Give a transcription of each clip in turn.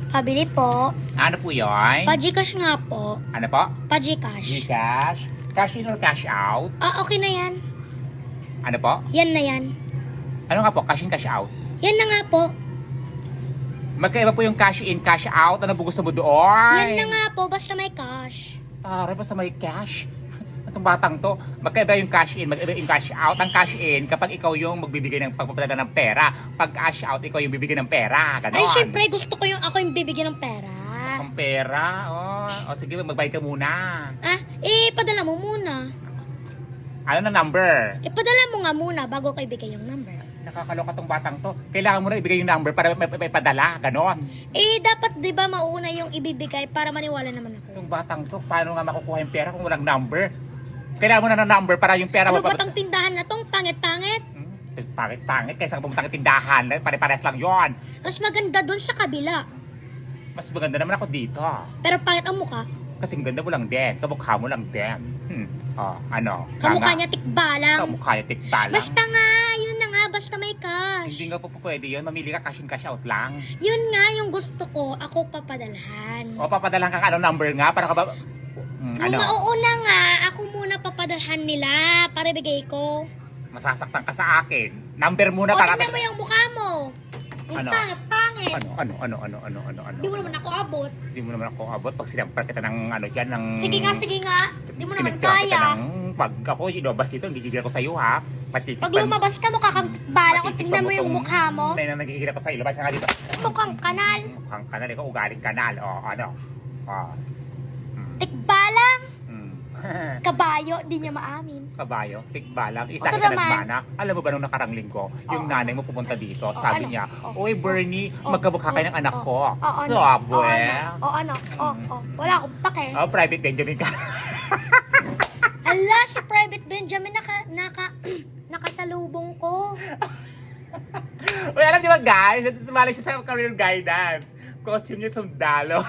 Pabili po. Ano po yun? Pa-Gcash nga po. Ano po? Pa-Gcash. Gcash? Cash in or cash out? Ah, okay na yan. Ano po? Yan na yan. Ano nga po? Cash in, cash out? Yan na nga po. Magkaiba po yung cash in, cash out. Ano po gusto mo doon? Yan na nga po, basta may cash. Basta may cash. Itong batang to, magkaiba yung cash in, magkaiba yung cash out. Ang cash in, kapag ikaw yung magbibigay ng pagpapadala ng pera. Pag cash out, ikaw yung bibigay ng pera. Ganon. Ay, syempre, gusto ko yung ako yung bibigyan ng pera. Ang pera? O sige, magbayad ka muna. Ah, padala mo muna. Ano na number? Padala mo nga muna bago ko ibigay yung number. Nakakaloka tong batang to. Kailangan mo na ibigay yung number para may padala. Ganon. Dapat 'di ba mauna yung ibibigay para maniwala naman ako. Itong batang to, paano nga makukuha yung pera kung walang number? Kailangan mo na ng number para yung pera Ano mo. ba tang tindahan na tong pangit-pangit? Pangit-pangit kaysa pumunta ng tindahan. Pare-pares lang yon. Mas maganda doon sa kabila. Mas maganda naman ako dito. Pero pangit ang mukha. Kasing ganda mo lang din. Kamukha mo lang din. Ano? Kamukha niya tikbalang. Kamukha niya tikbalang. Basta nga, yun na nga, basta may cash. Hindi nga po pwede yun. Mamili ka cash in, cash out lang. Yun nga yung gusto ko, ako papadalhan. O papadalahan ka ano number nga para ka ba... Yung mauuna nga, ako muna papadalhan nila para bigay ko. Masasaktan ka sa akin. Number muna O, para... tignan mo yung mukha mo. Yung Ano? pangit. Ano? Di mo naman ako abot. Hindi mo naman ako abot pag sinampar kita ng ano dyan, ng... Sige nga. Di mo naman Pinagtiyan kita kaya. pag ako ilabas dito, hindi gigil ako sa iyo ha. Pag lumabas ka, mukha kang bala ko. Tingnan mo yung mukha mo. May nagigil ako sa iyo. Labas ka nga dito. Mukhang kanal. Mukhang kanal. Ikaw ugaling kanal. O, ano? Tikbalang. Kabayo, di niya maamin. Kabayo, tikbalang, Ito isa kita naman. nagmana. Alam mo ba nung nakarang linggo, yung Oo. nanay mo pupunta dito, Oo, sabi ano? niya, Oo. "Uy Bernie, Oo. magkamukha kayo ng anak Oo. ko." Oo, ano? Sabi. Wala akong pake. Oh, private Benjamin ka. Ala, si Private Benjamin nakasalubong ko. Uy, alam niyo ba guys, sumali siya sa career guidance. Costume niya sundalo.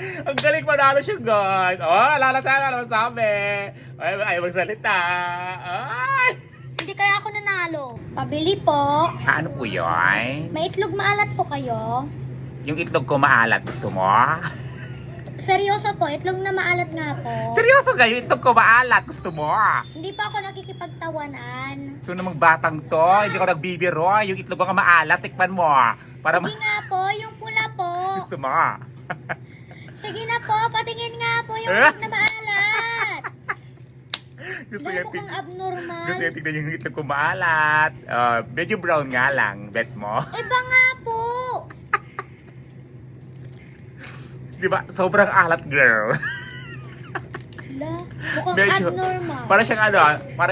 Ang galing panalo siya guys. Oh, alala sabi. Ay, magsalita. Ay. Hindi kaya ako nanalo. Pabili po. Ano po yun? May itlog maalat po kayo. Yung itlog ko maalat, gusto mo? Seryoso po, itlog na maalat nga po. Seryoso kayo, itlog ko maalat, gusto mo? Hindi pa ako nakikipagtawanan. Ito namang batang to, hindi ko nagbibiro. Yung itlog ko nga maalat, tikman mo. Para Sige nga po, yung pula po. gusto mo. Sige na po, patingin nga po yung itlog na maalat. Gusto Dahil niya mukhang abnormal. gusto niya tignan yung itlog ko maalat. Medyo brown nga lang, bet mo. Iba nga po. Di ba? Sobrang alat, girl. Ala, mukhang Medyo, abnormal. para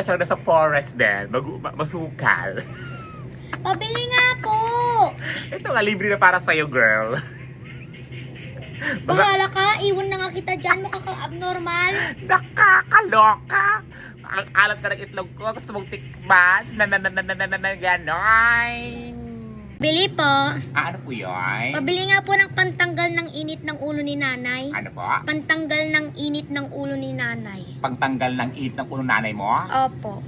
siyang nasa forest din. Masukal. Pabili nga po. Ito nga, libre na para sa'yo, girl. Bahala ka, iwan na nga kita dyan. Mukha kang abnormal. Nakakaloka. Ang alat ka ng itlog ko. Gusto mong tikman. Ganon. Bili po. Ano po yun? Pabili nga po ng pantanggal ng init ng ulo ni nanay. Ano po? Pantanggal ng init ng ulo ni nanay. Pagtanggal ng init ng ulo nanay mo? Opo.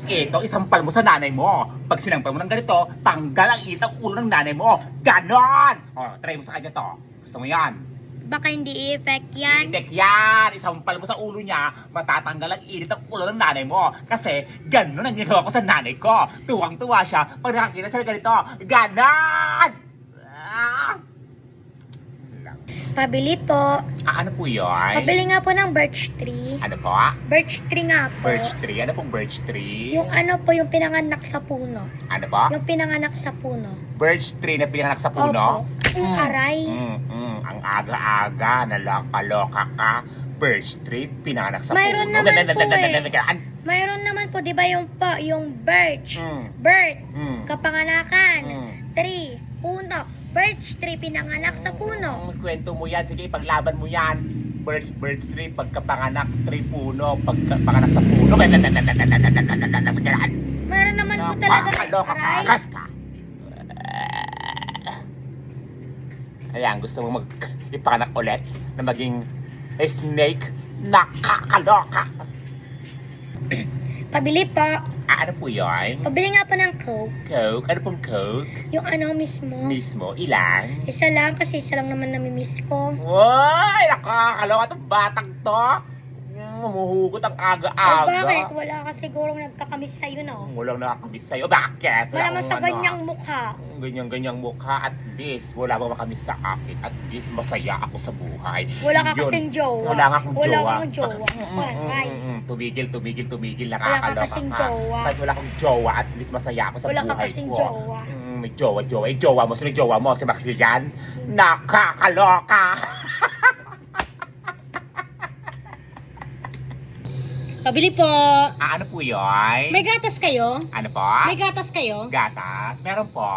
Ito, isampal mo sa nanay mo. Pag sinampal mo ng ganito, tanggal ang init ng ulo ng nanay mo. Ganon! O, try mo sa kanya to. Gusto mo yan? Baka hindi i-effect yan. Itek yan! Isampal mo sa ulo niya, matatanggal ang init ng ulo ng nanay mo. Kasi ganon ang ginagawa ko sa nanay ko. Tuwang-tuwa siya pag nakakita siya ng ganito. Ganon! Pabili po. Ano po yun? Pabili nga po ng birch tree. Ano po? Birch tree nga po. Birch tree? Ano pong birch tree? Yung ano po, yung pinanganak sa puno. Ano po? Yung pinanganak sa puno. Birch tree na pinanganak sa puno? Opo. Yung aray. Ang aga-aga, naloka-loka ka. Birch tree, pinanganak sa Mayroon puno. naman po Mayroon naman po, di ba yung birch? Bird, kapanganakan. Tree, puno. Birch tree, pinanganak sa puno. Kwento mo yan. Sige, ipaglaban mo yan. Birch tree, pagkapanganak, tree, puno, pagkapanganak sa puno. Mayroon naman po talaga aray. Aras ka. Ayan, gusto mo ipanganak ulit na maging snake? Nakakaloka. Pabili po. Ano po yun? Pabili nga po ng Coke. Coke? Ano pong Coke? Yung ano mismo. Mismo? Ilan? Isa lang kasi isa lang naman namimiss ko. Uy! Nakakalawa itong batang to! Humuhugot ang aga-aga. Bakit? Wala ka sigurong nagkakamiss sa'yo, no? Walang nakakamiss sa'yo. Bakit? Wala man sa akong ganyang mukha. Ganyang mukha. At least, wala bang makamiss sa akin. At least, masaya ako sa buhay. Wala ka Yun. kasing jowa. Wala nga akong Wala jowa. kang jowa. Right. Tumigil. Wala ka Nakakaloka kasing ka. jowa. Kahit wala akong jowa, at least masaya ako sa Wala ka buhay kasing ko. jowa. May jowa. Yung jowa mo. Sino yung jowa mo? Si Maxilian? Nakakaloka! Pabili po. Ano po yun? May gatas kayo? Ano po? May gatas kayo? Gatas? Meron po.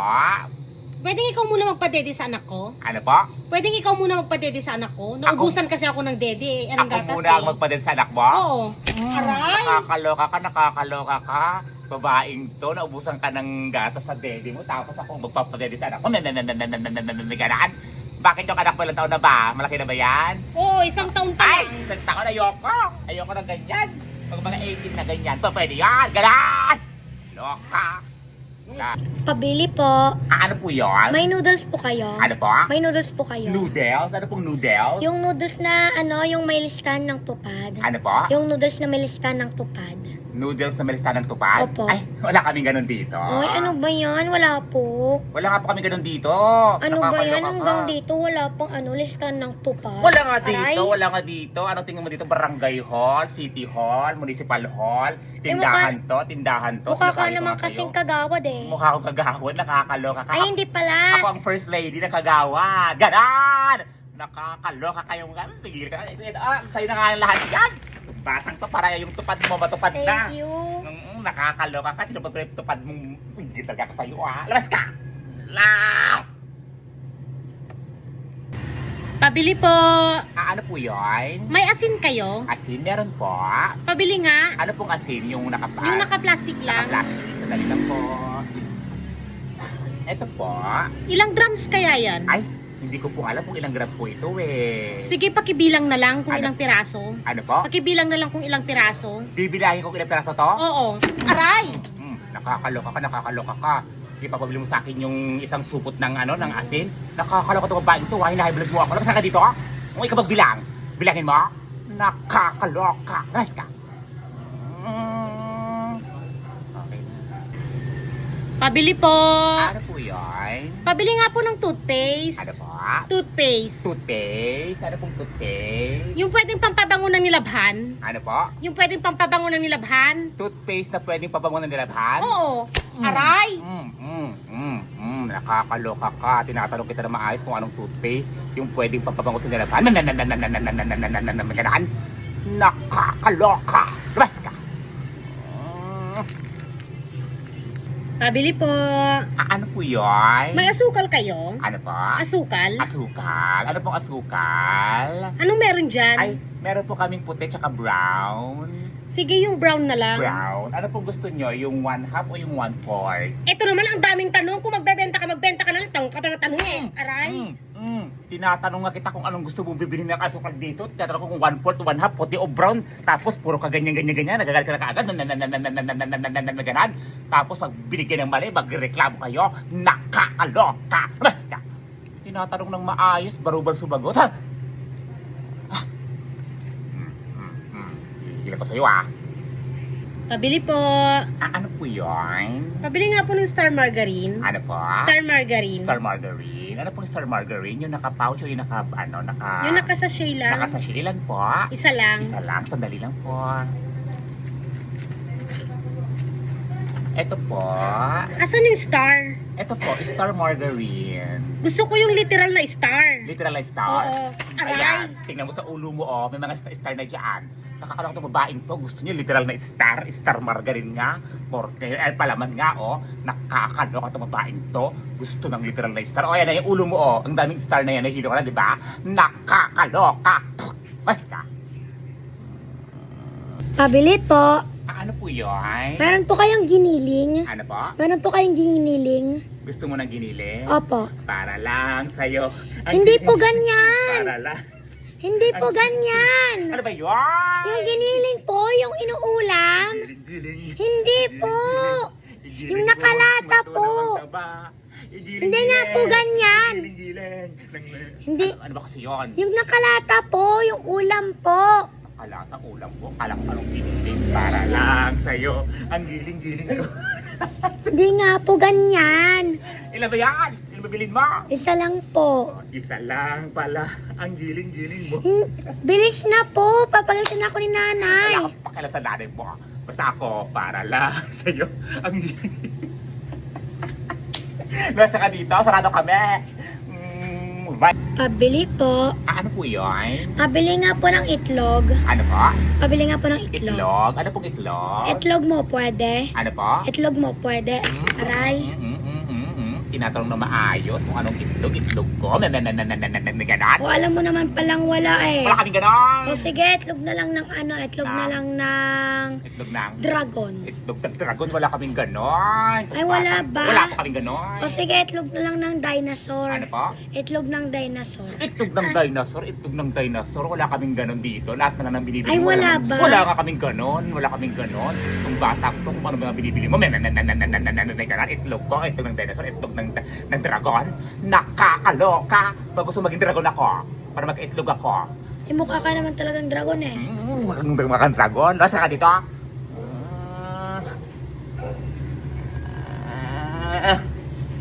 Pwedeng ikaw muna magpa-dede sa anak ko? Ano po? Pwedeng ikaw muna magpa-dede sa anak ko? Naubusan kasi ako ng dede. Anong Ako gatas muna ang eh? magpadala sa anak mo? Oo. Aray! Nakakaloka ka. Babaeng to, naubusan ka ng gatas sa dede mo, tapos ako magpapadede sa anak mo. May ganaan. Bakit yung anak mo ilang taon na ba? Malaki na ba yan? Oo, isang taon pa Ay! lang. Isang taon, ayoko ng ganyan. Pag mga 18 na ganyan, pa pwede yan. Ganan! Loka! Pabili po. Ano po yun? May noodles po kayo? Ano po? May noodles po kayo? Noodles? Ano pong noodles? Yung noodles na yung may listahan ng tupad. Ano po? Yung noodles na may listahan ng tupad. Noodles na may listahan ng tupad? Opo. Ay, wala kaming ganun dito. Ay, ano ba yan? Wala po. Wala nga po kami ganun dito. Ano ba yan? Nakakaloka Hanggang ka. dito, wala pang listahan ng tupad. Wala nga dito, Aray. wala nga dito. Ano tingnan mo dito? Barangay Hall, City Hall, Municipal Hall, tindahan to. Mukha ka Sinasabi ko naman nga sa'yo. kasing kagawad eh. Mukha akong kagawad, nakakaloka ka. Ay, hindi pala. Ako ang first lady na kagawad. Ganon! Nakakaloka kayong gano'n. Tigil ka. Sa'yo na nga lahat yan. Batang to, para yung tupad mo matupad na. Thank you. Nakakaloka ka. Tinupad ko yung tupad mong. Hindi talaga ako sa'yo Labas ka! Pabili po. Ano po yun? May asin kayo? Asin, meron po. Pabili nga. Ano pong asin? Yung Yung naka-plastic lang. Naka-plastic. Sandali lang po. Ito po. Ilang grams kaya yan? Ay, hindi ko po alam kung ilang grams po ito eh. Sige, pakibilang na lang kung Ano? ilang piraso. Ano po? Pakibilang na lang kung ilang piraso. Bibilahin ko kung ilang peraso to? Oo. Aray! Nakakaloka ka. Di pa pabili mo sa akin yung isang supot ng ng asin. Nakakaloka to babaeng to. Hinahay blood mo ako. Labas ka dito. Kung ikaw magbilang, bilangin mo. Nakakaloka. Labas ka. Okay. Pabili po. Ano po yun? Pabili nga po ng toothpaste. Ano po? Toothpaste. Toothpaste? Ano pong toothpaste? Yung pwedeng pampabango ng nilabhan. Ano po? Yung pwedeng pampabango ng nilabhan. Toothpaste na pwedeng pabango ng nilabhan? Oo. Aray! Nakakaloka ka. Tinatanong kita na maayos kung anong toothpaste yung pwedeng papabango sa nilabhan. Ganaan. Nakakaloka. Labas ka. Pabili po. Ano po yun? May asukal kayo? Ano po? Asukal? Asukal. Ano pong asukal? Anong meron dyan? Ay, meron po kaming puti tsaka brown. Sige, yung brown na lang. Brown. Ano pong gusto nyo? Yung 1/2 o yung 1/4? Ito naman ang daming tanong. Kung magbenta ka na lang. Tanong ka pa ng tanong eh. Aray. Tinatanong nga kita kung anong gusto mong bibili ng asukal dito. Tinatanong ko kung 1/4 o 1/2, puti o brown. Tapos puro ka ganyan. Nagagalit ka na kaagad. Ganan. Tapos pag binigyan ng mali, magreklamo kayo. Nakakaloka. Labas ka. Tinatanong ng maayos, barubal sumagot. Ha? Hihila ko sa'yo Pabili po. Ano po yun? Pabili nga po ng Star Margarine. Ano po? Star Margarine. Star Margarine. Ano pong Star Margarine? Yung naka-pouch o yung Yung naka-sachet lang. Naka-sachet. Ilan po? Isa lang. Isa lang. Sandali lang po. Ito po. Asan yung star? Ito po, Star Margarine. Gusto ko yung literal na star. Literal na star. Oo. Aray. Ayan. Tingnan mo sa ulo mo, may mga star na dyan. Nakakaloka itong babaeng to. Gusto niya literal na star. Star Margarine nga. Palaman nga, Nakakaloka itong babaeng to. Gusto ng literal na star. Yan na yung ulo mo, Ang daming star na yan. Nahihilo ka na, di ba? Nakakaloka. Basta. Pabili po. Ano po yun? Meron po kayong giniling. Ano po? Meron po kayong giniling. Gusto mo ng ginili? Opo. Para lang sa'yo. Hindi po ganyan. Para lang. Hindi po ganyan. Ano ba yun? Yung giniling po, yung inuulam. Hindi po. Yung nakalata po. Hindi nga po ganyan. Hindi. Ano ba kasi yun? Yung nakalata po, yung ulam po. Nakalata ulam ko. Kala ko anong piniling para lang sa'yo. Ang giling-giling ko. Hindi nga po ganyan. Ilan ba yan? Ilan ba bilhin mo? Isa lang po. Isa lang pala. Ang giling-giling mo. Bilis na po. Papagalitan ako ni nanay. Wala kang pakialam sa nanay mo. Basta ako, para lang sa'yo. Ang giling. Nasa ka dito, sarado kami. Pabili po. Ano po yun? Pabili nga po ng itlog. Ano po? Pabili nga po ng itlog. Itlog? Ano pong itlog? Itlog mo pwede. Ano po? Itlog mo pwede. Aray. Tinatanong na maayos kung anong itlog ko. May ganon. O alam mo naman palang wala eh. Wala kaming ganon. O sige, itlog na lang ng ano, itlog na lang ng Itlog ng dragon. Itlog ng dragon. Wala kaming ganon. Ay, wala ba? Wala pa kaming ganon. O sige, itlog na lang ng dinosaur. Ano po? Itlog ng dinosaur. Itlog ng dinosaur. Itlog ng dinosaur. Wala kaming ganon dito. Lahat na lang ng binibili Ay, mo. wala ba? Wala nga kaming ganon. Wala kaming ganon. Kung bata ko, kung ano mga binibili mo. May ganon. Itlog ko. Itlog ng dinosaur. Itlog ng dragon. Nakakaloka. Pag gusto maging dragon ako. Para mag-itlog ako. Eh, mukha ka naman talagang dragon eh. Magandang dragon. Nasa ka dito?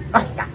Basta.